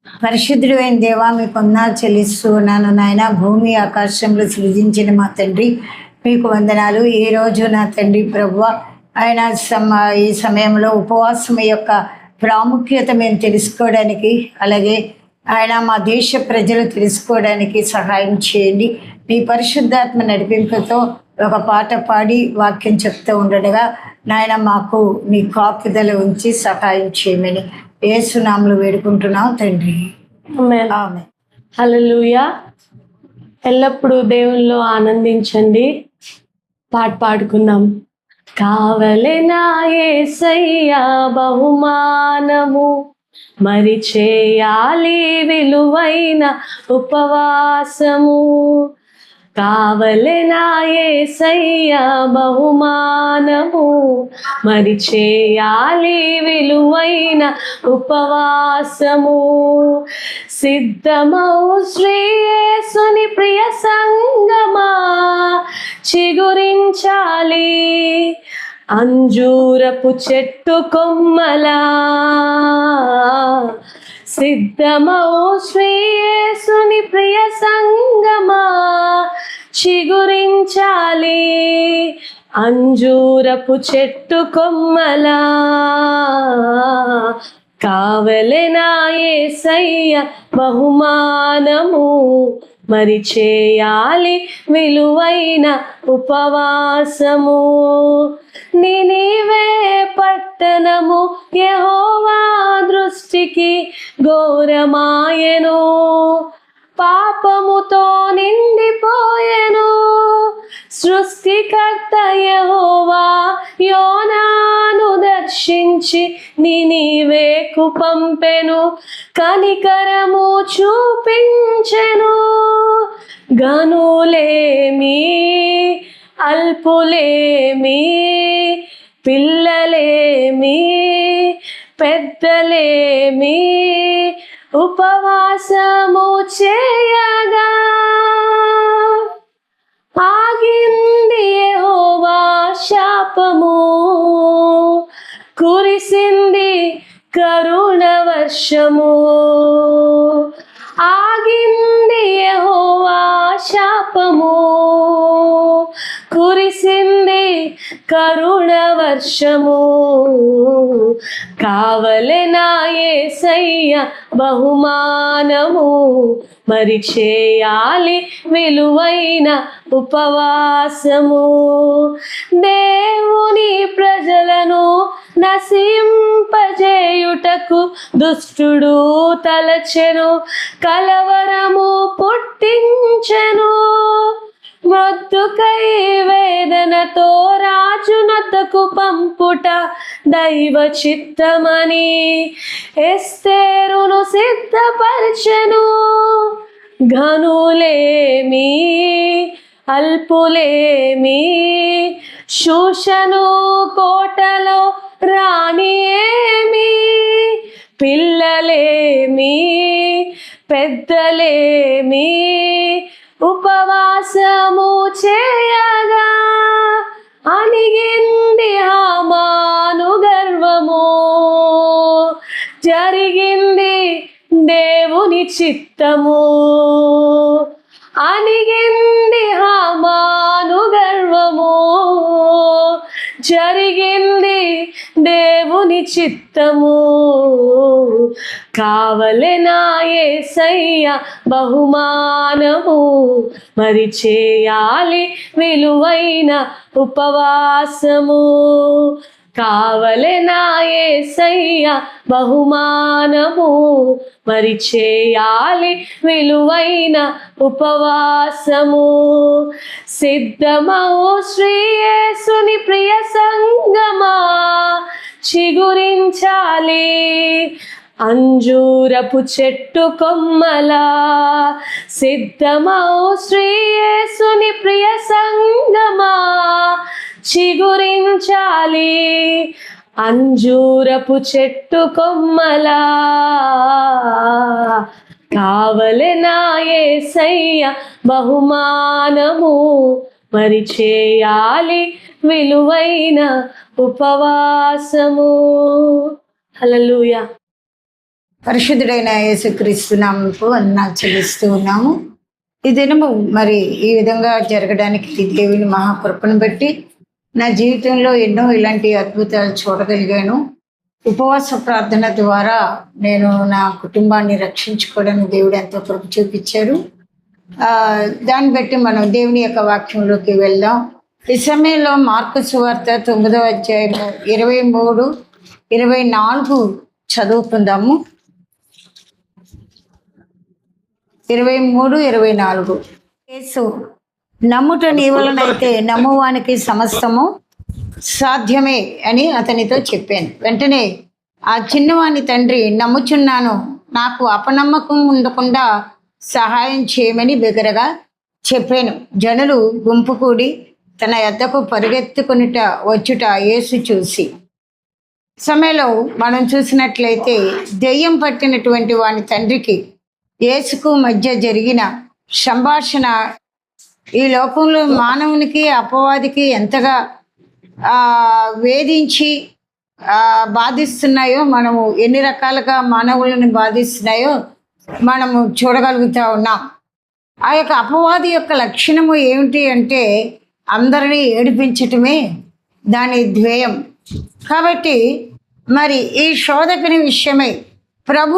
పరిశుద్ధుడు అయిన దేవా, మీకు వందనాలు చెల్లిస్తూ ఉన్నాను నాయన. భూమి ఆకాశంలో సృజించిన మా తండ్రి, మీకు వందనాలు. ఈ రోజు నా తండ్రి ప్రభువ ఆయన ఈ సమయంలో ఉపవాసం యొక్క ప్రాముఖ్యత మేము తెలుసుకోవడానికి, అలాగే ఆయన మా దేశ ప్రజలు తెలుసుకోవడానికి సహాయం చేయండి. మీ పరిశుద్ధాత్మ నడిపింపుతో ఒక పాట పాడి వాక్యం చెప్తూ ఉండగా నాయన మాకు మీ కాపుదల ఉంచి సహాయం చేయమని యేసునామములో వేడుకుంటున్నాం తండ్రి. ఆమేన్. హల్లెలూయా. ఎల్లప్పుడూ దేవునిలో ఆనందించండి. పాట పాడుకున్నాం. కావలెనా యేసయ్యా బహుమానము, మరి చేయాలి విలువైన ఉపవాసము. కావలెనా యేసయ్యా బహుమానము, మరి చేయాలి విలువైన ఉపవాసము. సిద్ధమౌ శ్రీ యేసుని ప్రియ సంగమా, చిగురించాలి అంజూరపు చెట్టు కొమ్మలా. సిద్ధమౌ శ్రీ యేసుని ప్రియ సంగమా, చిగురించాలి అంజూరపు చెట్టు కొమ్మలా. కావలెనా యేసయ్య బహుమానము, మరి చేయాలి విలువైన ఉపవాసము. నినివే పట్టణము యెహోవా దృష్టికి ఘోరమాయెను, పాపముతో నిండిపోయెను. సృష్టికర్త యెహోవా యోనాను దర్శించి నినివేకు పంపెను, కనికరము చూపించెను. గనులేమి అల్పులేమి, పిల్లలేమి పెద్దలేమి, ఉపవాసము చేయగా ఆగింది యెహోవా శాపము, కురిసింది కరుణ వర్షము. ఆగింది యెహోవా శాపము, కురిసింది కరుణ వర్షము. కావలెనా యేసయ్య బహుమానము, మరి చేయాలి విలువైన ఉపవాసము. దేవుని ప్రజలను నశింపజేయుటకు దుష్టుడు తలచెను, కలవరము పుట్టించెను. మొద్దుకై వేదనతో రాజునొద్దకు పంపుట దైవ చిత్తమని ఎస్తేరును సిద్ధపరచెను. ఘనులేమి అల్పులేమి, శూషను కోటలో రాణి ఏమి, పిల్లలేమి పెద్దలేమి, ఉపవాసము చేయగా అణిగింది హామాను గర్వము. జరిగింది దేవుని చిత్తము, అణిగింది హామాను గర్వము. జరిగింది దేవుని చిత్తము. కావలెనా యేసయ్య బహుమానము, మరి చేయాలి విలువైన ఉపవాసము. కావలెనా యేసయ్య బహుమానము, మరి చేయాలి విలువైన ఉపవాసము. సిద్ధమౌ శ్రీ యేసుని ప్రియ సంగమా, చిగురించాలి అంజూరపు చెట్టు కొమ్మలా. సిద్ధమౌ శ్రీ యేసుని ప్రియ సంగమా, చిగురించాలి అంజూరపు చెట్టు కొమ్మలా. కావలెనా యేసయ్య బహుమానము, మరి చేయాలి విలువైన ఉపవాసము. హల్లెలూయా. పరిశుద్ధుడైన యేసుక్రీస్తు నామమునకు వందనాలు చెల్లిస్తూ ఉన్నాము. ఈ దినము మరి ఈ విధంగా జరగడానికి దేవుని మహాకృపను బట్టి నా జీవితంలో ఎన్నో ఇలాంటి అద్భుతాలు చూడగలిగాను. ఉపవాస ప్రార్థన ద్వారా నేను నా కుటుంబాన్ని రక్షించుకోవడానికి దేవుడు ఎంతో కృప చూపించారు. దాన్ని బట్టి మనం దేవుని యొక్క వాక్యంలోకి వెళ్దాం. ఈ సమయంలో మార్కు సువార్త 9వ అధ్యాయము 23, 24 చదువుకుందాము. 23, 24. యేసు, నమ్ముట నీ వలనైతే నమ్మువానికి సమస్తము సాధ్యమే అని అతనితో చెప్పాను. వెంటనే ఆ చిన్నవాని తండ్రి, నమ్ముచున్నాను, నాకు అపనమ్మకం ఉండకుండా సహాయం చేయమని బిగరగా చెప్పాను. జనులు గుంపు కూడి తన యొద్దకు పరిగెత్తుకొనుట వచ్చుట యేసు చూసి. సమయంలో మనం చూసినట్లయితే దెయ్యం పట్టినటువంటి వాని తండ్రికి యేసుకు మధ్య జరిగిన సంభాషణ ఈ లోకంలో మానవునికి అపవాదికి ఎంతగా వేధించి బాధిస్తున్నాయో, మనము ఎన్ని రకాలుగా మానవులను బాధిస్తున్నాయో మనము చూడగలుగుతూ ఉన్నాం. ఆ యొక్క అపవాది యొక్క లక్షణము ఏమిటి అంటే అందరినీ ఏడిపించటమే దాని ధ్యేయం. కాబట్టి మరి ఈ శోధకుని విషయమై ప్రభు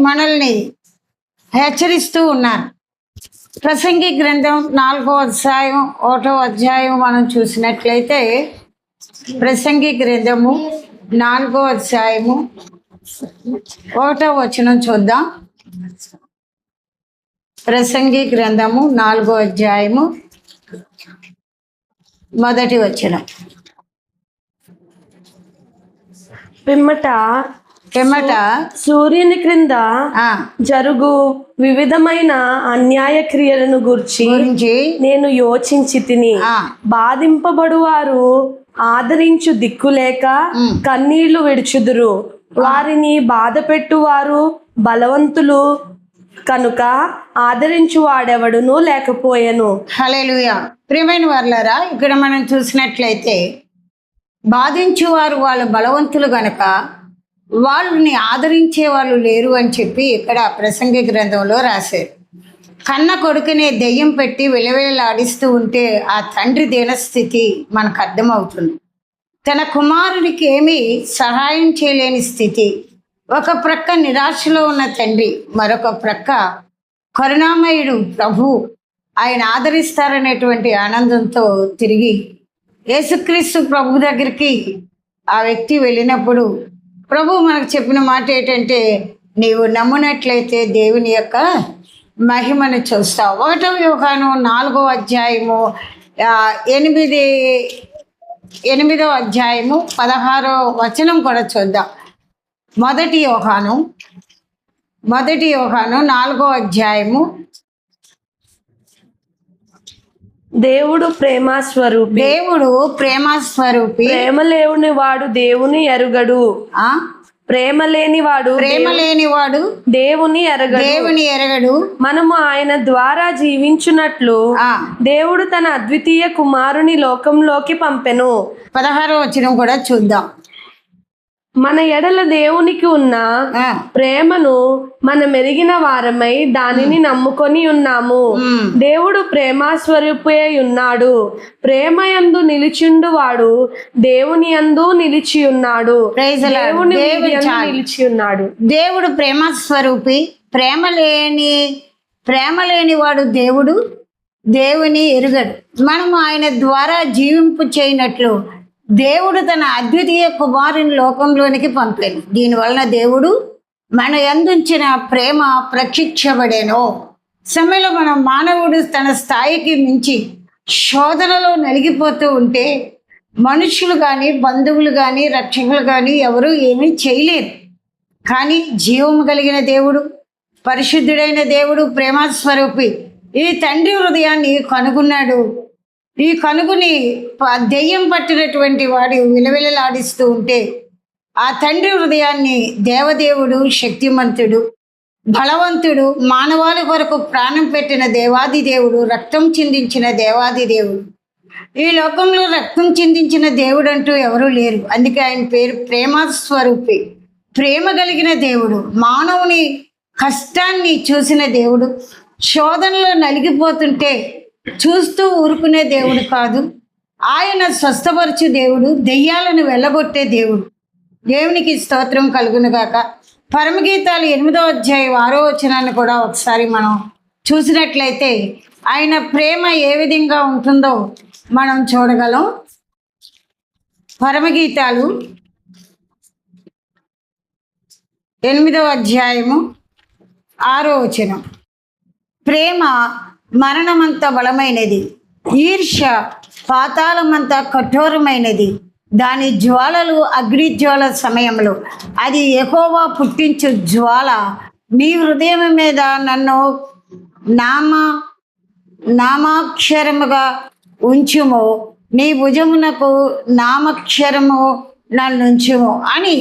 మనల్ని హెచ్చరిస్తూ ఉన్నారు. ప్రసంగి గ్రంథం 4వ అధ్యాయం 1వ అధ్యాయం మనం చూసినట్లయితే, ప్రసంగి గ్రంథము 4వ అధ్యాయము 1వ వచనం చూద్దాం. ప్రసంగి గ్రంథము 4వ అధ్యాయము 1వ వచనం. పిమ్మట సూర్యుని క్రింద జరుగు వివిధమైన అన్యాయ క్రియలను గురించి నేను యోచించి తిని, బాధింపబడువారు ఆదరించు దిక్కులేక కన్నీళ్లు విడుచుదురు, వారిని బాధ పెట్టువారు బలవంతులు కనుక ఆదరించు వాడెవడును లేకపోయెను. హల్లెలూయా. ప్రియమైన వారులారా, ఇక్కడ మనం చూసినట్లయితే బాధించేవారు వాళ్ళు బలవంతులు గనక వాళ్ళని ఆదరించే వాళ్ళు లేరు అని చెప్పి ఇక్కడ ప్రసంగి గ్రంథంలో రాశారు. కన్న కొడుకునే దెయ్యం పెట్టి విలవిలలాడిస్తూ ఉంటే ఆ తండ్రి దీనస్థితి మనకు అర్థమవుతుంది. తన కుమారునికి ఏమీ సహాయం చేయలేని స్థితి. ఒక ప్రక్క నిరాశలో ఉన్న తండ్రి, మరొక ప్రక్క కరుణామయుడు ప్రభు ఆయన ఆదరిస్తారనేటువంటి ఆనందంతో తిరిగి యేసుక్రీస్తు ప్రభు దగ్గరికి ఆ వ్యక్తి వెళ్ళినప్పుడు ప్రభు మనకు చెప్పిన మాట ఏంటంటే, నీవు నమ్మునట్లయితే దేవుని యొక్క మహిమను చూస్తావు. 1వ యోహాను 4వ అధ్యాయము 8వ అధ్యాయము 16వ వచనం కూడా చూద్దాం. 1 యోహాను 4వ అధ్యాయము. దేవుడు ప్రేమస్వరూపి, ప్రేమ లేని వాడు దేవుని ఎరుగడు. ప్రేమ లేనివాడు దేవుని ఎరగడు. మనము ఆయన ద్వారా జీవించున్నట్లు దేవుడు తన అద్వితీయ కుమారుని లోకంలోకి పంపెను. 16వ వచనం కూడా చూద్దాం. మన ఎడల దేవునికి ఉన్న ప్రేమను మనం ఎరిగిన వారమై దానిని నమ్ముకొని ఉన్నాము. దేవుడు ప్రేమస్వరూపి ఉన్నాడు. ప్రేమయందు నిలిచిండు వాడు దేవుని యందు నిలిచి ఉన్నాడు. నిలిచి ఉన్నాడు. దేవుడు ప్రేమస్వరూపి, ప్రేమ లేని వాడు దేవుని ఎరుగడు. మనము ఆయన ద్వారా జీవింపు చేయనట్లు దేవుడు తన అద్వితీయ కుమారుని లోకంలోనికి పంపాడు. దీనివలన దేవుడు మన యందుంచిన ప్రేమ ప్రక్షిక్షబడేను. సమయంలో మన మానవుడు తన స్థాయికి మించి శోధనలో నలిగిపోతూ ఉంటే మనుషులు కానీ, బంధువులు కానీ, రక్షకులు కానీ ఎవరు ఏమీ చేయలేరు. కానీ జీవము కలిగిన దేవుడు, పరిశుద్ధుడైన దేవుడు, ప్రేమస్వరూపి ఈ తండ్రి హృదయాన్ని కనుగొన్నాడు. ఈ కనుగొని దెయ్యం పట్టినటువంటి వాడు విలవిలలాడిస్తూ ఉంటే ఆ తండ్రి హృదయాన్ని దేవదేవుడు, శక్తిమంతుడు, బలవంతుడు, మానవాళి కొరకు ప్రాణం పెట్టిన దేవాది దేవుడు, రక్తం చిందించిన దేవాది దేవుడు, ఈ లోకంలో రక్తం చిందించిన దేవుడు అంటూ ఎవరూ లేరు. అందుకే ఆయన పేరు ప్రేమస్వరూపి. ప్రేమ కలిగిన దేవుడు, మానవుని కష్టాన్ని చూసిన దేవుడు, శోధనలో నలిగిపోతుంటే చూస్తూ ఊరుకునే దేవుడు కాదు. ఆయన స్వస్థపరచు దేవుడు, దెయ్యాలను వెళ్ళగొట్టే దేవుడు. దేవునికి స్తోత్రం కలుగునుగాక. పరమగీతాలు 8వ అధ్యాయం 6వ వచనాన్ని కూడా ఒకసారి మనం చూసినట్లయితే ఆయన ప్రేమ ఏ విధంగా ఉంటుందో మనం చూడగలం. పరమగీతాలు 8వ అధ్యాయము 6వ వచనం. ప్రేమ మరణమంత బలమైనది, ఈర్ష్య పాతాళమంత కఠోరమైనది. దాని జ్వాలలు అగ్నిజ్వాల సమయంలో, అది యెహోవా పుట్టించు జ్వాల. నీ హృదయం మీద నన్ను నామాక్షరముగా ఉంచుము, నీ భుజమునకు నామక్షరము నన్ను ఉంచుము అని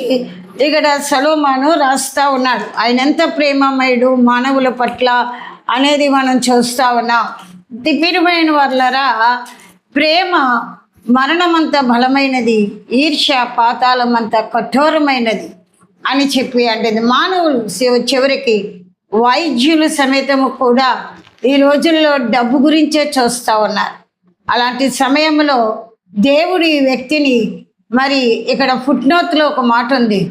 ఇక్కడ సొలొమోను రాస్తా ఉన్నాడు. ఆయన ఎంత ప్రేమమయుడు మానవుల పట్ల అనేది మనం చూస్తూ ఉన్నాం. ప్రియమైన వాళ్ళరా, ప్రేమ మరణమంత బలమైనది, ఈర్ష్య పాతాళమంత కఠోరమైనది అని చెప్పి అంటే మానవులు చివరికి వైద్యులు సమేతము కూడా ఈ రోజుల్లో డబ్బు గురించే చూస్తూ ఉన్నారు. అలాంటి సమయంలో దేవుడు ఈ వ్యక్తిని మరి ఇక్కడ ఫుట్నోత్లో ఒక మాట ఉంది,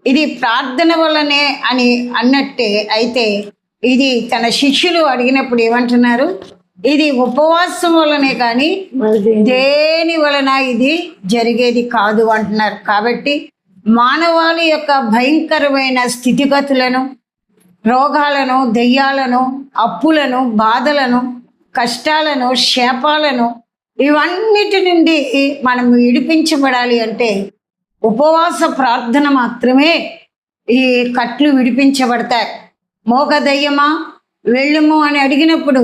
ఇది ప్రార్థన వల్లనే అని అన్నట్టే. అయితే ఇది తన శిష్యులు అడిగినప్పుడు ఏమంటున్నారు, ఇది ఉపవాసం వలనే కానీ దేని వలన ఇది జరిగేది కాదు అంటున్నారు. కాబట్టి మానవాళి యొక్క భయంకరమైన స్థితిగతులను, రోగాలను, దెయ్యాలను, అప్పులను, బాధలను, కష్టాలను, శాపాలను ఇవన్నిటి నుండి మనం విడిపించబడాలి అంటే ఉపవాస ప్రార్థన మాత్రమే ఈ కట్లు విడిపించబడతాయి. మోగ దయ్యమా వెళ్ళుము అని అడిగినప్పుడు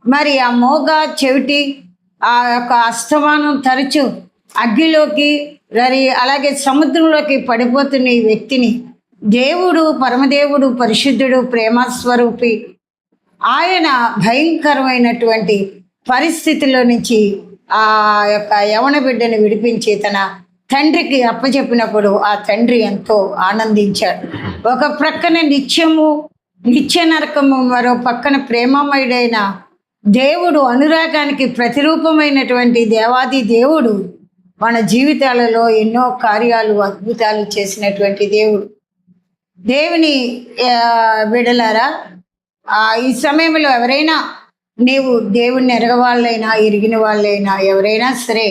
మరి ఆ మోగ చెవిటి ఆ యొక్క అస్తమానం తరచు అగ్గిలోకి మరి అలాగే సముద్రంలోకి పడిపోతున్న ఈ వ్యక్తిని దేవుడు, పరమదేవుడు, పరిశుద్ధుడు, ప్రేమస్వరూపి ఆయన భయంకరమైనటువంటి పరిస్థితుల్లో నుంచి ఆ యొక్క యవన బిడ్డను విడిపించి తన తండ్రికి అప్పచెప్పినప్పుడు ఆ తండ్రి ఎంతో ఆనందించాడు. ఒక ప్రక్కన నిత్య నరకము, మరో పక్కన ప్రేమమయుడైన దేవుడు, అనురాగానికి ప్రతిరూపమైనటువంటి దేవాది దేవుడు మన జీవితాలలో ఎన్నో కార్యాలు, అద్భుతాలు చేసినటువంటి దేవుడు. దేవుని బిడ్డలారా, ఈ సమయంలో ఎవరైనా నీవు దేవుణ్ణి ఎరగవాళ్ళైనా ఎరిగిన వాళ్ళైనా ఎవరైనా సరే,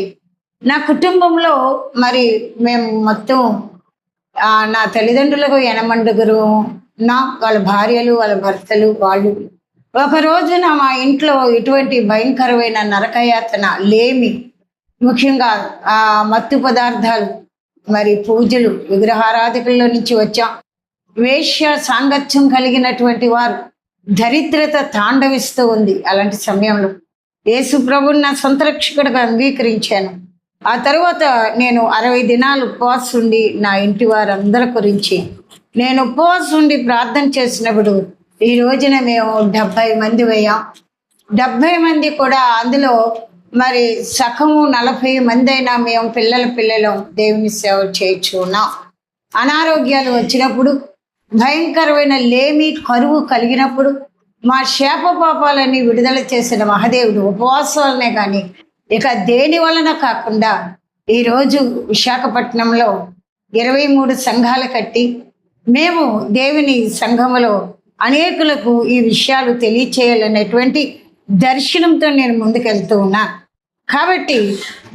నా కుటుంబంలో మరి మేము మొత్తం నా తల్లిదండ్రులకు 8 వాళ్ళ భార్యలు, వాళ్ళ భర్తలు, వాళ్ళు ఒక రోజున మా ఇంట్లో ఇటువంటి భయంకరమైన నరకయాతన, లేమి, ముఖ్యంగా మత్తు పదార్థాలు, మరి పూజలు, విగ్రహారాధికుల్లో నుంచి వచ్చాం. వేశ్య సాంగత్యం కలిగినటువంటి వారు, దరిద్రత తాండవిస్తూ ఉంది. అలాంటి సమయంలో యేసు ప్రభువుని నా సొంత రక్షకుడిగా అంగీకరించాను. ఆ తర్వాత నేను 60 దినాలు ఉపవాసం ఉండి నా ఇంటి వారందరి గురించి నేను ఉపవాసం ఉండి ప్రార్థన చేసినప్పుడు ఈ రోజున మేము 70 మంది అయ్యాం. 70 మంది కూడా అందులో మరి సగము 40 మంది అయినా మేము పిల్లలం దేవుని సేవ చేయించున్నాం. అనారోగ్యాలు వచ్చినప్పుడు, భయంకరమైన లేమి, కరువు కలిగినప్పుడు మా శాప పాపాలన్నీ విడుదల చేసిన మహాదేవుడు ఉపవాసాలనే కానీ ఇక దేని వలన కాకుండా ఈరోజు విశాఖపట్నంలో 23 సంఘాలు కట్టి మేము దేవుని సంఘములో అనేకులకు ఈ విషయాలు తెలియచేయాలనేటువంటి దర్శనంతో నేను ముందుకెళ్తూ ఉన్నా. కాబట్టి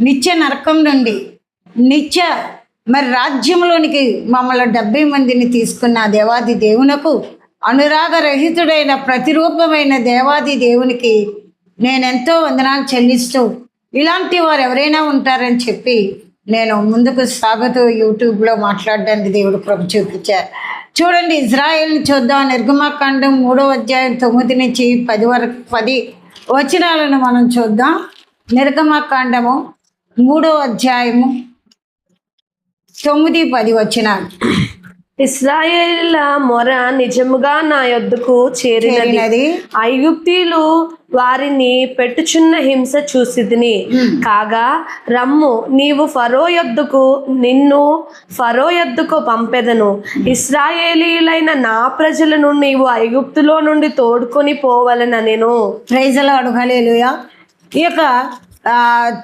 నిత్య నరకం నుండి నిత్య మరి రాజ్యంలోనికి మమ్మల్ని 70 మందిని తీసుకున్న దేవాది దేవునకు, అనురాగరహితుడైన ప్రతిరూపమైన దేవాది దేవునికి నేనెంతో వందనాలు చెల్లిస్తూ, ఇలాంటి వారు ఎవరైనా ఉంటారని చెప్పి నేను ముందుకు సాగుతూ యూట్యూబ్లో మాట్లాడడానికి దేవుడు కృప చూపించారు. చూడండి, ఇజ్రాయేల్ని చూద్దాం. నిర్గమాకాండం 3వ అధ్యాయం 9 నుంచి 10 వచనాలను మనం చూద్దాం. నిర్గమాకాండము 3వ అధ్యాయము 9-10 వచనాలు. ఇశ్రాయేలీల మొర నిజముగా నా యొద్దకు చేరినది. చేరినది. ఐగుప్తీయులు వారిని పెట్టుచున్న హింస చూసితిని. కాగా రమ్ము, నిన్ను ఫరో యొద్దకు పంపెదను. ఇశ్రాయేలీయులైన నా ప్రజలను నీవు ఐగుప్తులో నుండి తోడుకొని పోవలనెను. ప్రైజ్ ది లార్డ్, హల్లెలూయా. ఈ యొక్క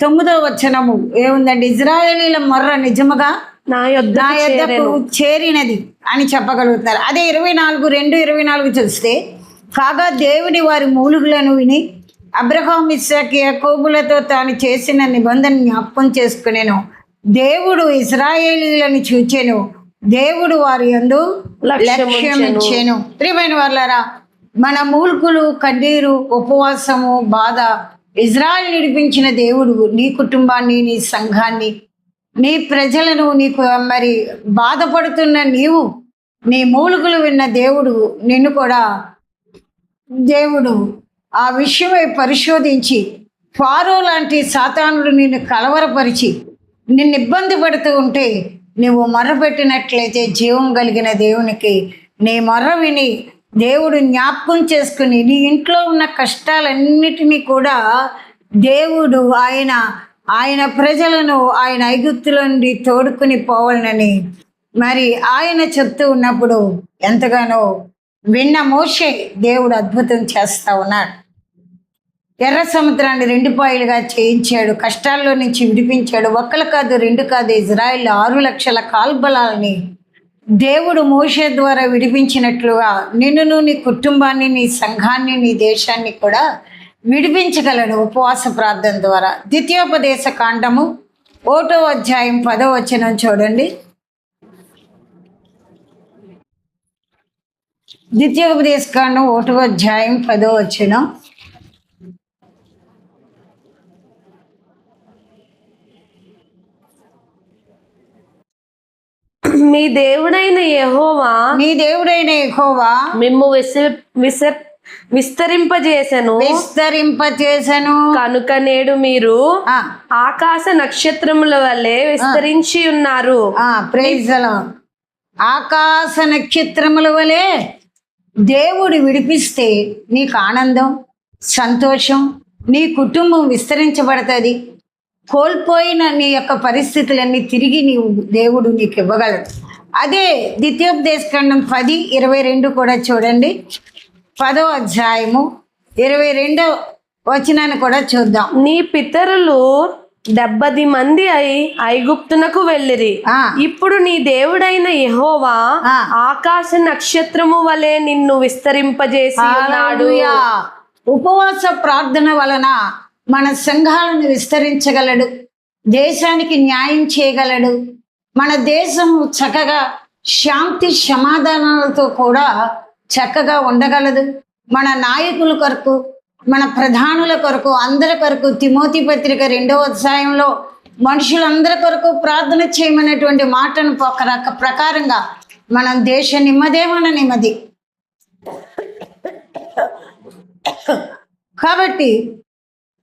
9వ వచనము ఏముందండి? ఇజ్రాయేలీల మొర్ర నిజముగా నా నా యొద్దకు యొద్దకు చేరినది అని చెప్పగలుగుతారు. అదే 24:2-24 చూస్తే, కాగా దేవుడి వారి మూలుగులను విని అబ్రహాము ఇస్సాకు యాకోబులతో తాను చేసిన నిబంధన జ్ఞాపకం చేసుకునేను. దేవుడు ఇశ్రాయేలీయులను చూచెను, దేవుడు వారి యందు లక్ష్యమిచ్చెను. ప్రియమైన వాళ్ళారా, మన మూలుగులు, కన్నీరు, ఉపవాసము, బాధ ఇజ్రాయెల్ నడిపించిన దేవుడు నీ కుటుంబాన్ని, నీ సంఘాన్ని, నీ ప్రజలను, నీకు మరి బాధపడుతున్న నీవు, నీ మూలుగులు విన్న దేవుడు నిన్ను కూడా దేవుడు ఆ విషయమై పరిశోధించి ఫారో లాంటి సాతానుడు నిన్ను కలవరపరిచి నిన్ను ఇబ్బంది పడుతూ ఉంటే నువ్వు మొర్రపెట్టినట్లయితే జీవం కలిగిన దేవునికి నీ మొర్ర విని దేవుడు జ్ఞాపకం చేసుకుని నీ ఇంట్లో ఉన్న కష్టాలన్నిటినీ కూడా దేవుడు ఆయన ప్రజలను ఆయన ఐగుప్తుల నుండి తోడుకుని పోవాలని మరి ఆయన చెప్తూ ఉన్నప్పుడు ఎంతగానో విన్న మోషే దేవుడు అద్భుతం చేస్తా ఉన్నాడు. ఎర్ర సముద్రాన్ని 2 పాయలుగా చేయించాడు, కష్టాల్లో నుంచి విడిపించాడు. 1 కాదు 2 కాదు, ఇజ్రాయెల్ 6 లక్షల కాల్బలాలని దేవుడు మోషే ద్వారా విడిపించినట్లుగా నిన్నును, నీ కుటుంబాన్ని, నీ సంఘాన్ని, నీ దేశాన్ని కూడా విడిపించగలడు ఉపవాస ప్రార్థన ద్వారా. ద్వితీయోపదేశ కాండము 1వ అధ్యాయం 10వ వచనం చూడండి. ద్వితీయోపదేశ కాండం 1వ అధ్యాయం 10వ వచనం. మీ దేవుడైన యెహోవా మిమ్ము విస్తరింపజేసెను కనుక నేడు మీరు ఆకాశ నక్షత్రముల వలె విస్తరించి ఉన్నారు. Praise the Lord. ఆకాశ నక్షత్రముల వలె దేవుడు విడిపిస్తే నీకు ఆనందం, సంతోషం, నీ కుటుంబం విస్తరించబడుతుంది. కోల్పోయిన నీ యొక్క పరిస్థితులన్నీ తిరిగి దేవుడు నీకు ఇవ్వగలడు. అదే ద్వితీయోపదేశకాండం 10:22 కూడా చూడండి. 10వ అధ్యాయము 22వ వచనాన్ని కూడా చూద్దాం. నీ పితరులు 70 మంది ఐగుప్తునకు వెళ్ళిరి. ఇప్పుడు నీ దేవుడైన యెహోవా ఆకాశ నక్షత్రము వలె నిన్ను విస్తరింపజేసి ఉన్నాడు. ఉపవాస ప్రార్థన వలన మన సంఘాలను విస్తరించగలడు, దేశానికి న్యాయం చేయగలడు. మన దేశము చక్కగా శాంతి సమాధానాలతో కూడా చక్కగా ఉండగలదు. మన నాయకుల కొరకు, మన ప్రధానుల కొరకు, అందరి కొరకు తిమోతి పత్రిక 2వ అధ్యాయంలో మనుషులందరి కొరకు ప్రార్థన చేయమనేటువంటి మాటను ప్రకారంగా మనం దేశ నెమ్మదే మన నెమ్మది. కాబట్టి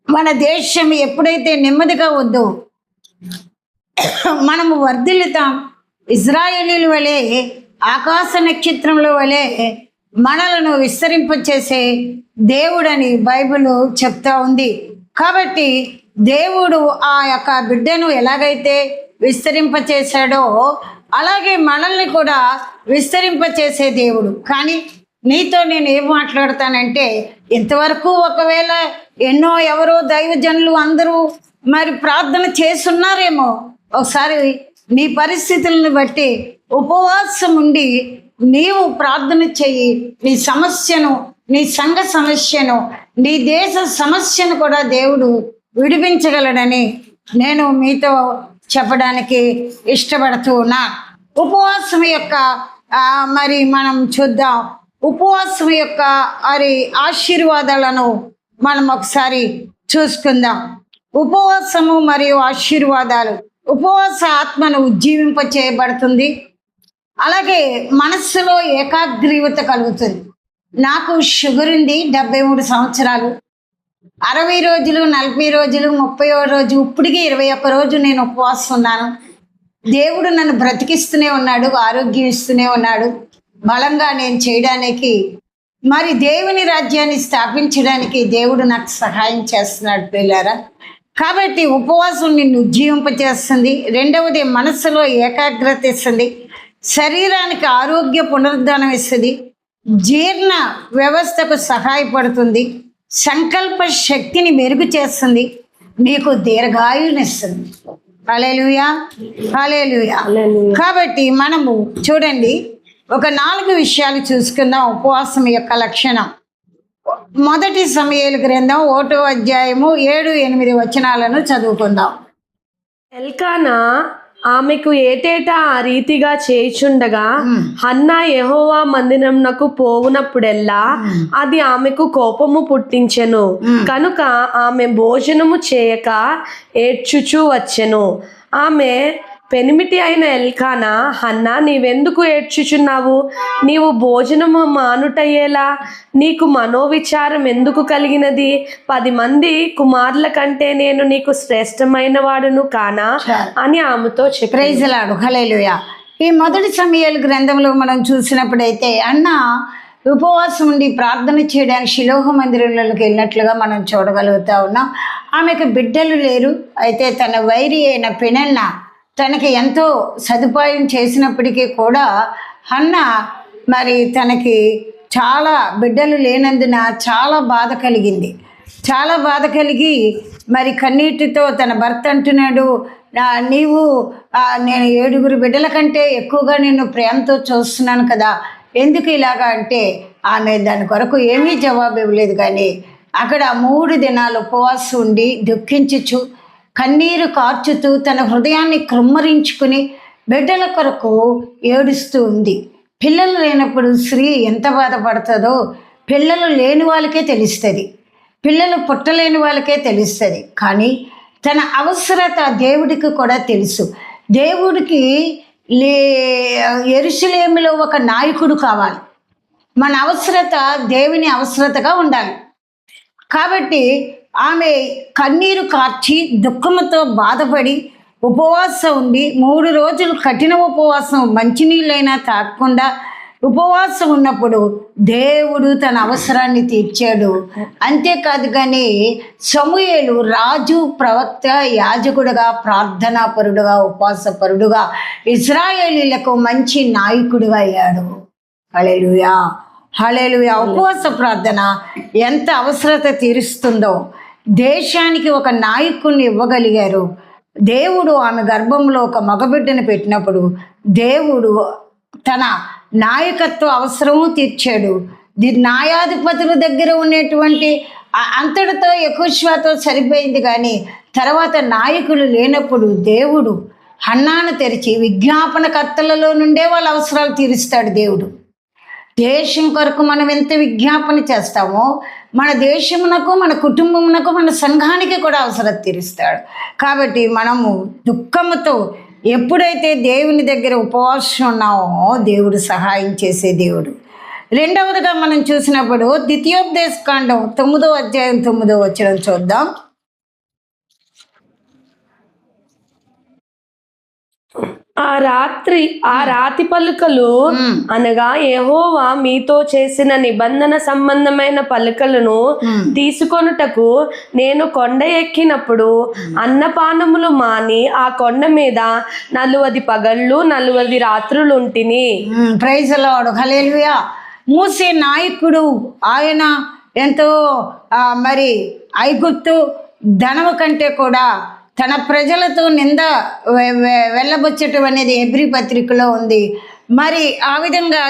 మన దేశం ఎప్పుడైతే నెమ్మదిగా వద్దో మనము వర్ధిల్లుతాం. ఇజ్రాయేలీల వలె ఆకాశ నక్షత్రముల వలె మనలను విస్తరింపచేసే దేవుడని బైబిల్ చెప్తా ఉంది. కాబట్టి దేవుడు ఆ యొక్క బిడ్డను ఎలాగైతే విస్తరింపచేశాడో అలాగే మనల్ని కూడా విస్తరింపచేసే దేవుడు. కానీ నీతో నేను ఏం మాట్లాడతానంటే, ఇంతవరకు ఒకవేళ ఎవరో దైవజనులు అందరూ మరి ప్రార్థన చేస్తున్నారేమో, ఒకసారి నీ పరిస్థితులను బట్టి ఉపవాసం ఉండి నీవు ప్రార్థన చెయ్యి. నీ సమస్యను, నీ సంఘ సమస్యను, నీ దేశ సమస్యను కూడా దేవుడు విడిపించగలడని నేను మీతో చెప్పడానికి ఇష్టపడుతూ ఉన్నా. ఉపవాసం యొక్క మరి మనం చూద్దాం. ఉపవాసం యొక్క ఆశీర్వాదాలను మనం ఒకసారి చూసుకుందాం. ఉపవాసము మరియు ఆశీర్వాదాలు. ఉపవాస ఆత్మను ఉజ్జీవింప చేయబడుతుంది. అలాగే మనస్సులో ఏకాగ్రీవత కలుగుతుంది. నాకు షుగర్ ఉంది, 73 సంవత్సరాలు. 60 రోజులు, 40 రోజులు, 31 రోజు, ఇప్పటికీ 21 రోజు నేను ఉపవాసం ఉన్నాను. దేవుడు నన్ను బ్రతికిస్తూనే ఉన్నాడు, ఆరోగ్యం ఇస్తూనే ఉన్నాడు, బలంగా నేను చేయడానికి, మరి దేవుని రాజ్యాన్ని స్థాపించడానికి దేవుడు నాకు సహాయం చేస్తున్నాడు పిల్లారా. కాబట్టి ఉపవాసం నిన్ను ఉజ్జీవింపచేస్తుంది. రెండవది, మనస్సులో ఏకాగ్రత ఇస్తుంది, శరీరానికి ఆరోగ్య పునరుద్ధానం ఇస్తుంది, జీర్ణ వ్యవస్థకు సహాయపడుతుంది, సంకల్ప శక్తిని మెరుగు చేస్తుంది, మీకు దీర్ఘాయునిస్తుంది. హల్లెలూయా, హల్లెలూయా. కాబట్టి మనము చూడండి, ఒక 4 విషయాలు చూసుకుందాం ఉపవాసం యొక్క లక్షణం. మొదటి సమూయేలు గ్రంథం 1వ అధ్యాయము 7-8 వచనాలను చదువుకుందాం. ఎల్కానా ఆమెకు ఏటేటా ఆ రీతిగా చేయుచుండగా హన్నా యెహోవా మందిరమునకు పోవునప్పుడెల్లా అది ఆమెకు కోపము పుట్టించెను. కనుక ఆమె భోజనము చేయక ఏడ్చుచూ వచ్చెను. ఆమె పెనిమిటి అయిన ఎల్కానా, హన్నా, నీవెందుకు ఏడ్చుచున్నావు? నీవు భోజనము మానుటయ్యేలా నీకు మనోవిచారం ఎందుకు కలిగినది? 10 మంది కుమారుల కంటే నేను నీకు శ్రేష్టమైన వాడును కానా అని ఆమెతో చెప్పాడు. ప్రైజ్ ది లార్డ్, హల్లెలూయా. ఈ మొదటి సమూయేలు గ్రంథంలో మనం చూసినప్పుడైతే అన్న ఉపవాసం ఉండి ప్రార్థన చేయడానికి షిలోహ మందిరంలోకి వెళ్ళినట్లుగా మనం చూడగలుగుతా ఉన్నాం. ఆమెకు బిడ్డలు లేరు. అయితే తన వైరి అయిన పెనన్నా తనకి ఎంతో సదుపాయం చేసినప్పటికీ కూడా హన్నా మరి తనకి చాలా బిడ్డలు లేనందున చాలా బాధ కలిగింది. చాలా బాధ కలిగి మరి కన్నీటితో తన భర్త అంటున్నాడు, నీవు నేను 7 బిడ్డల కంటే ఎక్కువగా నేను ప్రేమతో చూస్తున్నాను కదా, ఎందుకు ఇలాగా అంటే ఆమె దాని కొరకు ఏమీ జవాబు ఇవ్వలేదు. కానీ అక్కడ 3 దినాలు ఉపవాసం ఉండి దుఃఖించుచు కన్నీరు కార్చుతూ తన హృదయాన్ని కృమ్మరించుకుని బిడ్డల కొరకు ఏడుస్తూ ఉంది. పిల్లలు లేనప్పుడు స్త్రీ ఎంత బాధపడుతుందో పిల్లలు లేని వాళ్ళకే తెలుస్తుంది, పిల్లలు పుట్టలేని వాళ్ళకే తెలుస్తుంది. కానీ తన అవసరత దేవుడికి కూడా తెలుసు. దేవుడికి యెరూషలేములో ఒక నాయకుడు కావాలి. మన అవసరత దేవుని అవసరతగా ఉండాలి. కాబట్టి ఆమె కన్నీరు కార్చి దుఃఖంతో బాధపడి ఉపవాసం ఉండి 3 రోజులు కఠిన ఉపవాసం, మంచినీళ్ళైనా తాగకుండా ఉపవాసం ఉన్నప్పుడు దేవుడు తన అవసరాన్ని తీర్చాడు. అంతేకాదు కానీ సమూయేలు రాజు, ప్రవక్త, యాజకుడుగా, ప్రార్థనాపరుడుగా, ఉపవాసపరుడుగా ఇశ్రాయేలీలకు మంచి నాయకుడిగా అయ్యాడు. హల్లెలూయా, హల్లెలూయా. ఉపవాస ప్రార్థన ఎంత అవసరత తీరుస్తుందో దేశానికి ఒక నాయకుడిని ఇవ్వగలిగారు. దేవుడు ఆమె గర్భంలో ఒక మగబిడ్డను పెట్టినప్పుడు దేవుడు తన నాయకత్వ అవసరము తీర్చాడు. న్యాయాధిపతుల దగ్గర ఉన్నటువంటి అంతటితో యెహోషువతో సరిపోయింది. కానీ తర్వాత నాయకులు లేనప్పుడు దేవుడు హన్నాను తెరిచి విజ్ఞాపనకర్తలలో నుండే వాళ్ళ అవసరాలు తీరుస్తాడు. దేవుడు దేశం కొరకు మనం ఎంత విజ్ఞాపన చేస్తామో మన దేశమునకు, మన కుటుంబమునకు, మన సంఘానికి కూడా అవసరం తీరుస్తాడు. కాబట్టి మనము దుఃఖముతో ఎప్పుడైతే దేవుని దగ్గర ఉపవాసం ఉన్నామో దేవుడు సహాయం చేసే దేవుడు. రెండవదిగా మనం చూసినప్పుడు ద్వితీయోపదేశకాండం 9వ అధ్యాయం 9వ వచనం చూద్దాం. ఆ రాతి పలుకలు అనగా యెహోవా మీతో చేసిన నిబంధన సంబంధమైన పలుకలను తీసుకొనుటకు నేను కొండ ఎక్కినప్పుడు అన్నపానములు మాని ఆ కొండ మీద 40 పగళ్ళు 40 రాత్రులు ఉంటిని. ప్రైజ్ ది లార్డ్, హల్లెలూయా. మోసే నాయకుడు, ఆయన ఎంతో మరి ఐగుప్తు ధనము కంటే కూడా తన ప్రజలతో నింద వెళ్ళబుచ్చటం అనేది హెబ్రీ పత్రికలో ఉంది. మరి ఆ విధంగా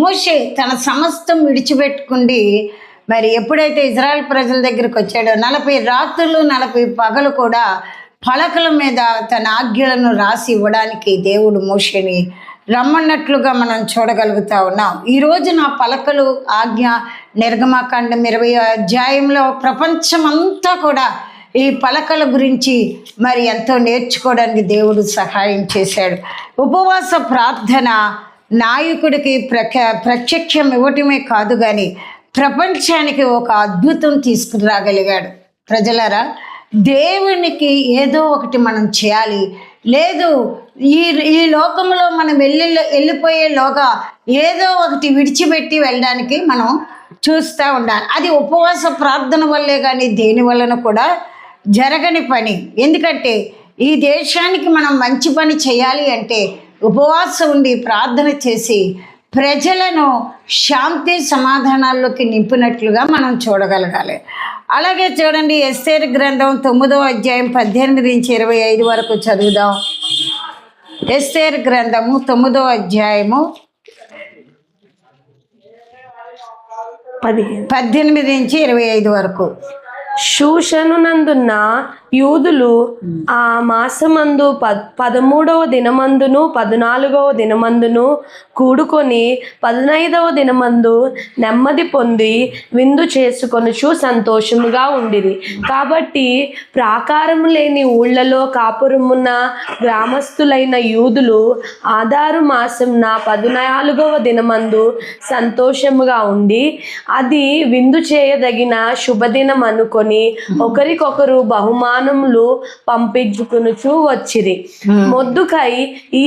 మోషే తన సమస్తం విడిచిపెట్టుకుండి మరి ఎప్పుడైతే ఇజ్రాయెల్ ప్రజల దగ్గరికి వచ్చాడో 40 రాత్రులు 40 పగలు కూడా పలకల మీద తన ఆజ్ఞలను రాసి ఇవ్వడానికి దేవుడు మోషేని రమ్మన్నట్లుగా మనం చూడగలుగుతా ఉన్నాం. ఈరోజు నా పలకలు ఆజ్ఞ నిర్గమకాండం 20వ అధ్యాయంలో ప్రపంచమంతా కూడా ఈ పలకల గురించి మరి ఎంతో నేర్చుకోవడానికి దేవుడు సహాయం చేశాడు. ఉపవాస ప్రార్థన నాయకుడికి ప్రత్యక్షం ఇవ్వటమే కాదు కానీ ప్రపంచానికి ఒక అద్భుతం తీసుకురాగలిగాడు. ప్రజలారా, దేవునికి ఏదో ఒకటి మనం చేయాలి. లేదు, ఈ ఈ లోకంలో మనం వెళ్ళిపోయేలోగా ఏదో ఒకటి విడిచిపెట్టి వెళ్ళడానికి మనం చూస్తూ ఉండాలి. అది ఉపవాస ప్రార్థన వల్లే కానీ దేని వలన కూడా జరగని పని. ఎందుకంటే ఈ దేశానికి మనం మంచి పని చేయాలి అంటే ఉపవాసం ఉండి ప్రార్థన చేసి ప్రజలను శాంతి సమాధానాల్లోకి నింపినట్లుగా మనం చూడగలగాలి. అలాగే చూడండి, ఎస్తేరు గ్రంథం 9వ అధ్యాయం 18 నుంచి 25 వరకు చదువుదాం. ఎస్తేరు గ్రంథము 9వ అధ్యాయము 18 నుంచి 25 వరకు. షూషనునందున్న యూదులు ఆ మాసమందు 13వ దినమందును 14వ దినమందును కూడుకొని 15వ దినమందు నెమ్మది పొంది విందు చేసుకొనుచు సంతోషముగా ఉండిరి. కాబట్టి ప్రాకారము లేని ఊళ్ళలో కాపురమున్న గ్రామస్తులైన యూదులు ఆదారు మాసంన 14వ దినమందు సంతోషముగా ఉండి అది విందు చేయదగిన శుభదినం అనుకొని ఒకరికొకరు బహుమానములు పంపించుకొనుచు వచ్చిరి. మొద్దుకై ఈ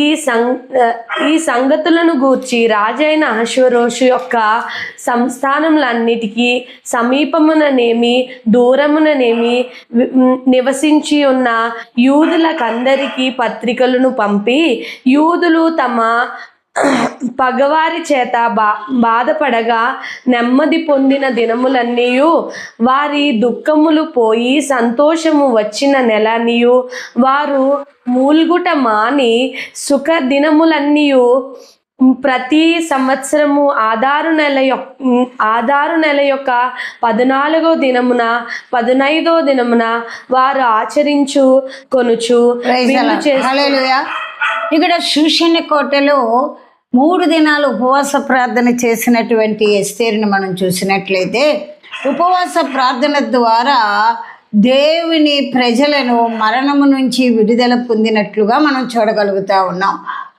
సంగతులను గూర్చి రాజైన అహష్వేరోషు యొక్క సంస్థానములన్నిటికీ సమీపముననేమి దూరముననేమి నివసించి ఉన్న యూదులకందరికీ పత్రికలను పంపి యూదులు తమ పగవారి చేత బాధపడగా నెమ్మది పొందిన దినములన్నీయు వారి దుఃఖములు పోయి సంతోషము వచ్చిన నెలనియు వారు మూల్గుట మాని సుఖ దినములన్నీయు ప్రతి సంవత్సరము ఆదారు నెల యొక్క 14వ దినమున 15వ దినమున వారు ఆచరించు కొనుచు హల్లెలూయా. ఇక్కడ షూషని కోటలో 3 దినాలు ఉపవాస ప్రార్థన చేసినటువంటి ఎస్తేరుని మనం చూసినట్లయితే ఉపవాస ప్రార్థన ద్వారా దేవుని ప్రజలను మరణము నుంచి విడుదల పొందినట్లుగా మనం చూడగలుగుతా ఉన్నాం.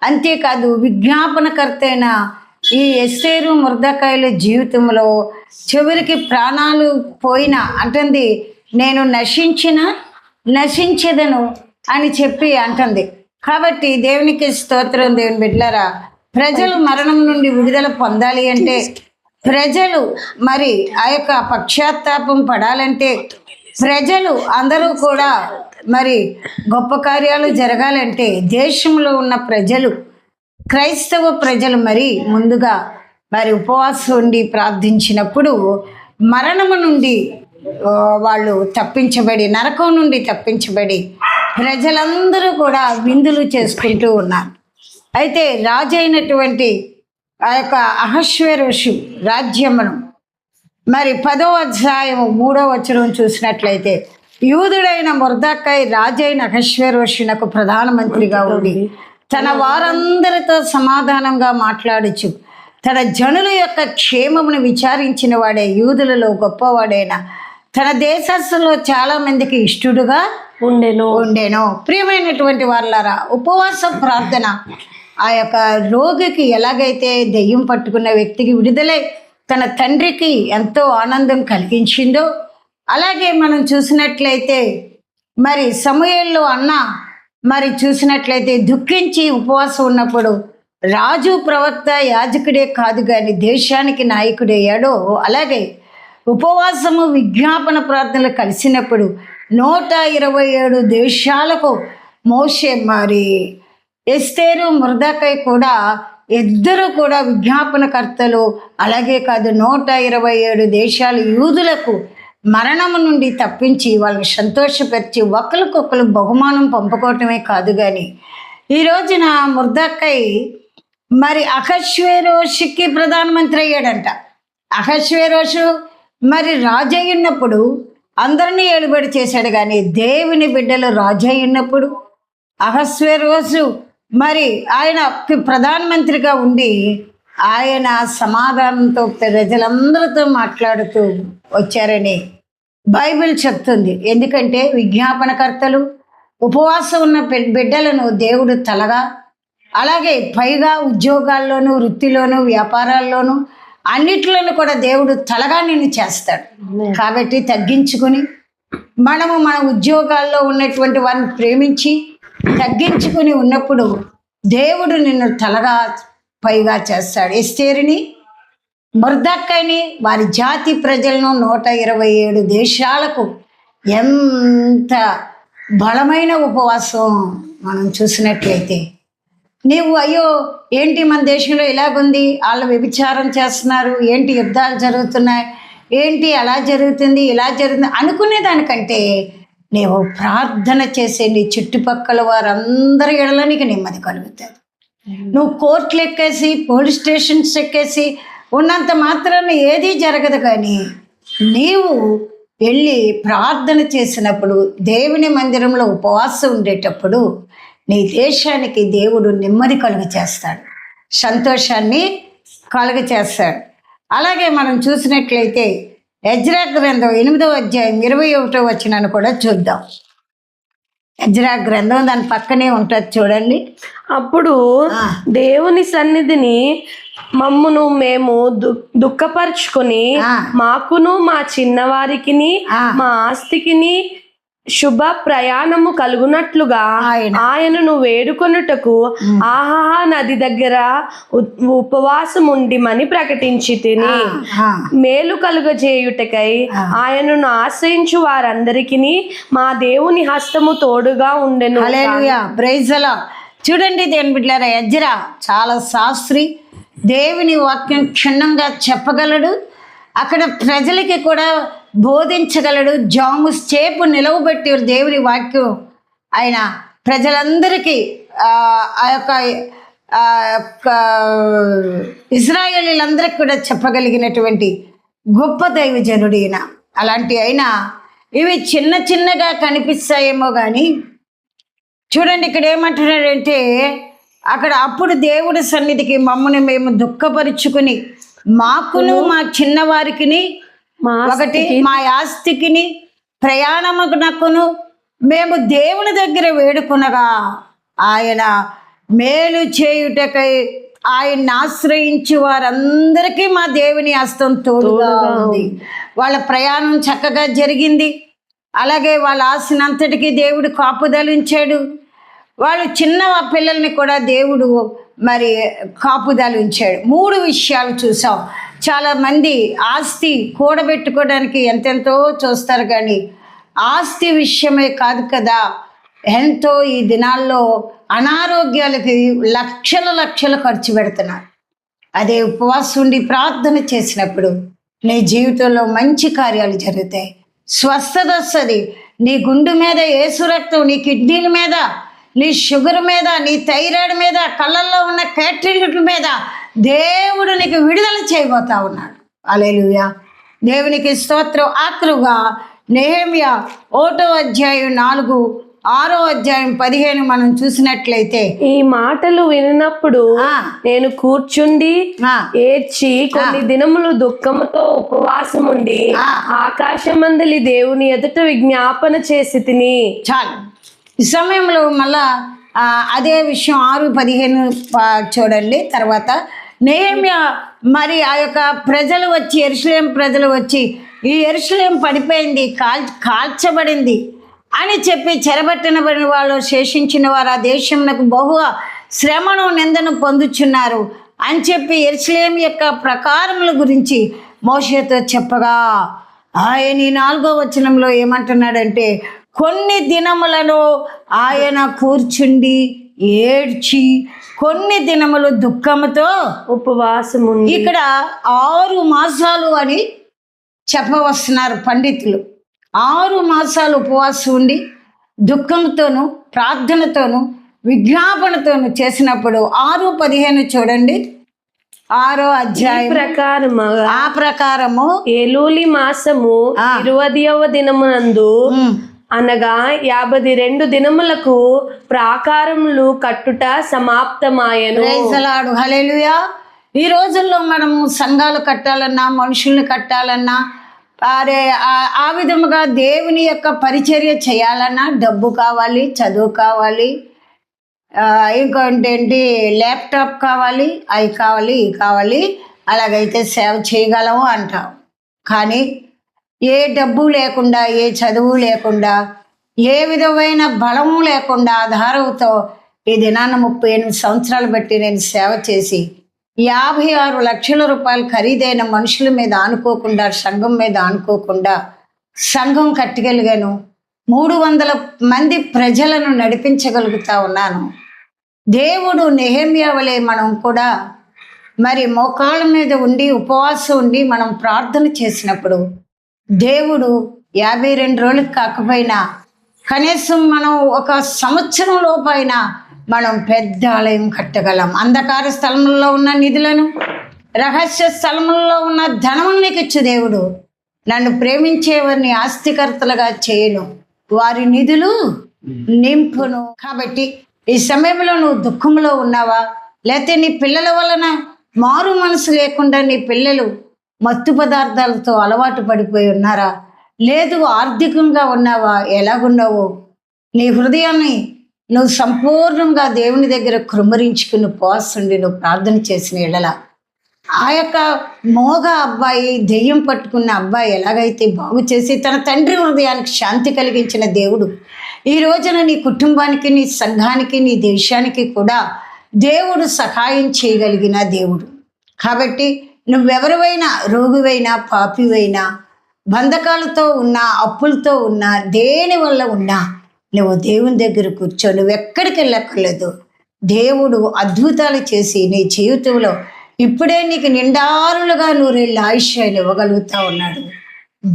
అంతేకాదు విజ్ఞాపనకర్త అయిన ఈ ఎస్తేరు మొర్దెకాయిల జీవితంలో చివరికి ప్రాణాలు పోయిన అంటుంది, నేను నశించదను అని చెప్పి అంటుంది. కాబట్టి దేవునికి స్తోత్రం. దేవుని బిడ్డలారా, ప్రజలు మరణం నుండి విడుదల పొందాలి అంటే, ప్రజలు మరి ఆ యొక్క పశ్చాత్తాపం పడాలంటే, ప్రజలు అందరూ కూడా మరి గొప్ప కార్యాలు జరగాలంటే దేశంలో ఉన్న ప్రజలు, క్రైస్తవ ప్రజలు మరి ముందుగా మరి ఉపవాసం ఉండి ప్రార్థించినప్పుడు మరణము నుండి వాళ్ళు తప్పించబడి, నరకం నుండి తప్పించబడి ప్రజలందరూ కూడా విందులు చేసుకుంటూ ఉన్నారు. అయితే రాజు అయినటువంటి ఆ యొక్క అహష్వేరోషు రాజ్యమును మరి 10వ అధ్యాయం 3వ వచనం చూసినట్లయితే యూదుడైన మొర్దెకాయి రాజైన అహష్వేరోషునకు ప్రధానమంత్రిగా ఉండి తన వారందరితో సమాధానంగా మాట్లాడుచు తన జనుల యొక్క క్షేమమును విచారించిన వాడే, యూదులలో గొప్పవాడైన తన దేశస్తులో చాలా మందికి ఇష్టడుగా ఉండెను. ప్రియమైనటువంటి వాళ్ళారా, ఉపవాస ప్రార్థన ఆ యొక్క రోగికి ఎలాగైతే దెయ్యం పట్టుకున్న వ్యక్తికి విడుదలై తన తండ్రికి ఎంతో ఆనందం కలిగించిందో, అలాగే మనం చూసినట్లయితే మరి సమూయేలు అన్న మరి చూసినట్లయితే దుఃఖించి ఉపవాసం ఉన్నప్పుడు రాజు ప్రవక్త యాజకుడే కాదు కానీ దేశానికి నాయకుడయ్యాడో, అలాగే ఉపవాసము విజ్ఞాపన ప్రార్థనలు కలిసినప్పుడు 127 దేశాలకు మోషే మరి ఎస్తేరు మొర్దెకాయి కూడా ఇద్దరు కూడా విజ్ఞాపనకర్తలు. అలాగే కాదు 127 దేశాలు యూదులకు మరణము నుండి తప్పించి వాళ్ళని సంతోషపరిచి ఒకరికొకరు బహుమానం పంపుకోవటమే కాదు కానీ ఈ రోజున మొర్దెకాయి మరి అహష్వేరోషుకి ప్రధానమంత్రి అయ్యాడంట. అహష్వేరోషు మరి రాజు అయినప్పుడు అందరినీ ఏలుబడి చేశాడు, కానీ దేవుని బిడ్డలు రాజు అయినప్పుడు అహష్వేరోషు మరి ఆయన ప్రధానమంత్రిగా ఉండి ఆయన సమాధానంతో ప్రజలందరితో మాట్లాడుతూ వచ్చారని బైబిల్ చెప్తుంది. ఎందుకంటే విజ్ఞాపనకర్తలు ఉపవాసం ఉన్న బిడ్డలను దేవుడు తలగా, అలాగే పైగా ఉద్యోగాల్లోనూ వృత్తిలోనూ వ్యాపారాల్లోనూ అన్నిట్లోనూ కూడా దేవుడు తలగా నిన్ను చేస్తాడు. కాబట్టి తగ్గించుకుని మనము మన ఉద్యోగాల్లో ఉన్నటువంటి వారిని ప్రేమించి తగ్గించుకుని ఉన్నప్పుడు దేవుడు నిన్ను తలగా పైగా చేస్తాడు. ఎస్తేరుని, మొర్దెకైని, వారి జాతి ప్రజలను 127 దేశాలకు ఎంత బలమైన ఉపవాసం మనం చూసినట్లయితే, నీవు అయ్యో ఏంటి మన దేశంలో ఇలాగుంది, వాళ్ళు వ్యభిచారం చేస్తున్నారు, ఏంటి యుద్ధాలు జరుగుతున్నాయి, ఏంటి అలా జరుగుతుంది ఇలా జరుగుతుంది అనుకునే దానికంటే నీవు ప్రార్థన చేసే నీ చుట్టుపక్కల వారందరి ఎడల నీకు నెమ్మది కలుగుతుంది. నువ్వు కోర్టులు ఎక్కేసి పోలీస్ స్టేషన్స్ ఎక్కేసి ఉన్నంత మాత్రాన ఏదీ జరగదు. కానీ నీవు వెళ్ళి ప్రార్థన చేసినప్పుడు, దేవుని మందిరంలో ఉపవాసం ఉండేటప్పుడు నీ దేశానికి దేవుడు నెమ్మది కలుగ చేస్తాడు, సంతోషాన్ని కలుగ చేస్తాడు. అలాగే మనం చూసినట్లయితే ఎజ్రా గ్రంథం 8వ అధ్యాయం 21వ వచనాన్ని కూడా చూద్దాం. ఎజ్రా గ్రంథం దాని పక్కనే ఉంటుంది చూడండి. అప్పుడు దేవుని సన్నిధిని మమ్మును మేము దుఃఖపరుచుకొని మాకును మా చిన్నవారికిని మా ఆస్తికిని శుభ ప్రయాణము కలుగునట్లుగా ఆయనను వేడుకొనుటకు ఆహాహా నది దగ్గర ఉపవాసం ఉండిమని ప్రకటించి తిని మేలు కలుగజేయుటకై ఆయనను ఆశ్రయించు వారందరికీ మా దేవుని హస్తము తోడుగా ఉండెను. హల్లెలూయా, ప్రైజ్ ది లార్డ్. చూడండి దేవుని బిడ్డలారా, ఎజ్రా చాలా శాస్త్రి, దేవుని వాక్యం క్షుణ్ణంగా చెప్పగలడు, అక్కడ ప్రజలకి కూడా బోధించగలడు. జాము సేపు నిలవబెట్టి దేవుని వాక్యం ఆయన ప్రజలందరికీ ఆ యొక్క ఇశ్రాయేలీలందరికీ కూడా చెప్పగలిగినటువంటి గొప్ప దైవజనుడు ఈయన. అలాంటి అయినా ఇవి చిన్న చిన్నగా కనిపిస్తాయేమో కానీ చూడండి ఇక్కడ ఏమంటున్నాడంటే, అక్కడ అప్పుడు దేవుడి సన్నిధికి మమ్మల్ని మేము దుఃఖపరుచుకుని మాకును మా చిన్నవారికిని ఒకటి మా ఆస్తికిని ప్రయాణమునకును మేము దేవుని దగ్గర వేడుకొనగా ఆయన మేలు చేయుటకై ఆయన్ని ఆశ్రయించి వారందరికీ మా దేవుని హస్తం తోడుగా ఉంది. వాళ్ళ ప్రయాణం చక్కగా జరిగింది. అలాగే వాళ్ళ ఆస్తినంతటికీ దేవుడు కాపుదలించాడు. వాళ్ళు చిన్న పిల్లల్ని కూడా దేవుడు మరి కాపుదలించాడు. 3 విషయాలు చూసాం. చాలామంది ఆస్తి కూడబెట్టుకోవడానికి ఎంతెంతో చూస్తారు, కానీ ఆస్తి విషయమే కాదు కదా, ఎంతో ఈ దినాల్లో అనారోగ్యాలకి లక్షలు ఖర్చు పెడుతున్నారు. అదే ఉపవాసం ఉండి ప్రార్థన చేసినప్పుడు నీ జీవితంలో మంచి కార్యాలు జరుగుతాయి, స్వస్థత వస్తుంది. నీ గుండు మీద యేసు రక్తం, నీ కిడ్నీల మీద, నీ షుగర్ మీద, నీ థైరాయిడ్ మీద, కళ్ళల్లో ఉన్న క్యాటరింగ్ల మీద దేవుడు నీకు విడుదల చేయబోతా ఉన్నాడు. హల్లెలూయా, దేవునికి స్తోత్రం. ఆఖరుగా నెహెమ్యా 1వ అధ్యాయం 4, 6వ అధ్యాయం 15 మనం చూసినట్లయితే, ఈ మాటలు విన్నప్పుడు నేను కూర్చుండి ఏడ్చి కొన్ని దినములు దుఃఖముతో ఉపవాసం ఉండి ఆకాశమందలి దేవుని ఎదుట విజ్ఞాపన చేసి తిని. చాలు, ఈ సమయంలో మళ్ళా అదే విషయం 6:15 చూడండి. తర్వాత నెహెమ్యా మరి ఆ యొక్క ప్రజలు వచ్చి, యెరూషలేము ప్రజలు వచ్చి, ఈ యెరూషలేము పడిపోయింది, కాల్చబడింది అని చెప్పి చెరబట్టనబడిన వాళ్ళు, శేషించిన వారు ఆ దేశమునకు బహు శ్రమను నిందను పొందుచున్నారు అని చెప్పి యెరూషలేము యొక్క ప్రకారముల గురించి మోషేతో చెప్పగా, ఆయన 4వ వచనంలో ఏమంటున్నాడంటే, కొన్ని దినములను ఆయన కూర్చుండి ఏడ్చి కొన్ని దినములు దుఃఖముతో ఉపవాసము. ఇక్కడ 6 మాసాలు అని చెప్పవస్తున్నారు పండితులు. 6 మాసాలు ఉపవాసం ఉండి దుఃఖంతోనూ ప్రార్థనతోనూ విజ్ఞాపనతోనూ చేసినప్పుడు 6:15 చూడండి. 6వ అధ్యాయం ప్రకారము ఏలూలి మాసము 20వ దినమునందు అనగా 52 దినములకు ప్రాకారములు కట్టుట సమాప్తమాయెను. ప్రైజ్ ది లార్డ్, హల్లెలూయా. ఈ రోజుల్లో మనము సంఘాలు కట్టాలన్నా, మనుషుల్ని కట్టాలన్నా, ఆ విధముగా దేవుని యొక్క పరిచర్య చేయాలన్నా డబ్బు కావాలి, చదువు కావాలి, ఇంకోటేంటి ల్యాప్టాప్ కావాలి, అవి కావాలి, ఇవి కావాలి, అలాగైతే సేవ చేయగలము అంటాం. కానీ ఏ డబ్బు లేకుండా, ఏ చదువు లేకుండా ఏ విధమైన బలము లేకుండా ఆధారంతో ఈ దినాన 38 సంవత్సరాలు బట్టి నేను సేవ చేసి 56 లక్షల రూపాయలు ఖరీదైన మనుషుల మీద ఆనుకోకుండా, సంఘం మీద ఆనుకోకుండా సంఘం కట్టగలిగాను. 300 మంది ప్రజలను నడిపించగలుగుతా ఉన్నాను. దేవుడు నెహెమ్యా వలె మనం కూడా మరి మోకాళ్ళ మీద ఉండి ఉపవాసం ఉండి మనం ప్రార్థన చేసినప్పుడు దేవుడు 52 రోజులకు కాకపోయినా కనీసం మనం 1 సంవత్సరం లోపైనా మనం పెద్ద ఆలయం కట్టగలం. అంధకార స్థలముల్లో ఉన్న నిధులను, రహస్య స్థలముల్లో ఉన్న ధనమును నీకు ఇచ్చు దేవుడు. నన్ను ప్రేమించేవారిని ఆస్తికర్తలుగా చేయను, వారి నిధులు నింపును. కాబట్టి ఈ సమయంలో నువ్వు దుఃఖంలో ఉన్నావా? లేకపోతే నీ పిల్లల వలన మారు మనసు లేకుండా నీ పిల్లలు మత్తు పదార్థాలతో అలవాటు పడిపోయి ఉన్నారా? లేదు ఆర్థికంగా ఉన్నావా? ఎలాగున్నావో నీ హృదయాన్ని నువ్వు సంపూర్ణంగా దేవుని దగ్గర కృమ్మరించుకుని పోస్తుండి నువ్వు ప్రార్థన చేసిన ఎడల ఆ యొక్క మోగ అబ్బాయి, దెయ్యం పట్టుకున్న అబ్బాయి ఎలాగైతే బాగు చేసి తన తండ్రి హృదయానికి శాంతి కలిగించిన దేవుడు ఈ రోజున నీ కుటుంబానికి, నీ సంఘానికి, నీ దేశానికి కూడా దేవుడు సహాయం చేయగలిగిన దేవుడు. కాబట్టి నువ్వెవరివైనా, రోగివైనా, పాపివైనా, బంధకాలతో ఉన్నా, అప్పులతో ఉన్నా, దేని వల్ల ఉన్నా నువ్వు దేవుని దగ్గర కూర్చో. నువ్వు ఎక్కడికి వెళ్ళక్కర్లేదు. దేవుడు అద్భుతాలు చేసి నీ జీవితంలో ఇప్పుడే నీకు నిండారులుగా 100 ఏళ్ళ ఆయుష్యాలు ఇవ్వగలుగుతా ఉన్నాడు.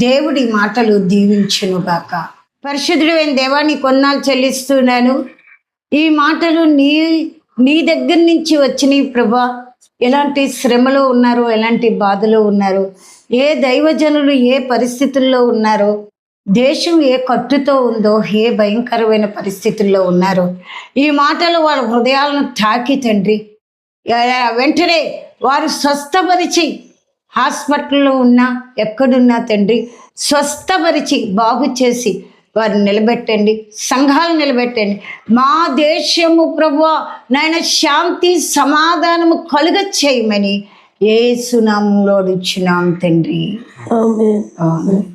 దేవుడి మాటలు దీవించునుగాక. పరిశుద్ధుడైన దేవా, నీ కొన్నాళ్ళు చెల్లిస్తున్నాను. ఈ మాటలు నీ దగ్గర నుంచి వచ్చినాయి ప్రభా. ఎలాంటి శ్రమలో ఉన్నారో, ఎలాంటి బాధలో ఉన్నారో, ఏ దైవజనులు ఏ పరిస్థితుల్లో ఉన్నారో, దేశం ఏ కట్టుతో ఉందో, ఏ భయంకరమైన పరిస్థితుల్లో ఉన్నారో, ఈ మాటలు వాళ్ళ హృదయాలను తాకి తండ్రి వెంటనే వారు స్వస్థపరిచి, హాస్పిటల్లో ఉన్నా ఎక్కడున్నా తండ్రి స్వస్థపరిచి బాగు చేసి వారిని నిలబెట్టండి, సంఘాలు నిలబెట్టండి. మా దేశము ప్రభువా నాయన శాంతి సమాధానము కలుగ చేయమని యేసు నామములో అడుగుచున్నాం తండ్రి. ఆమేన్.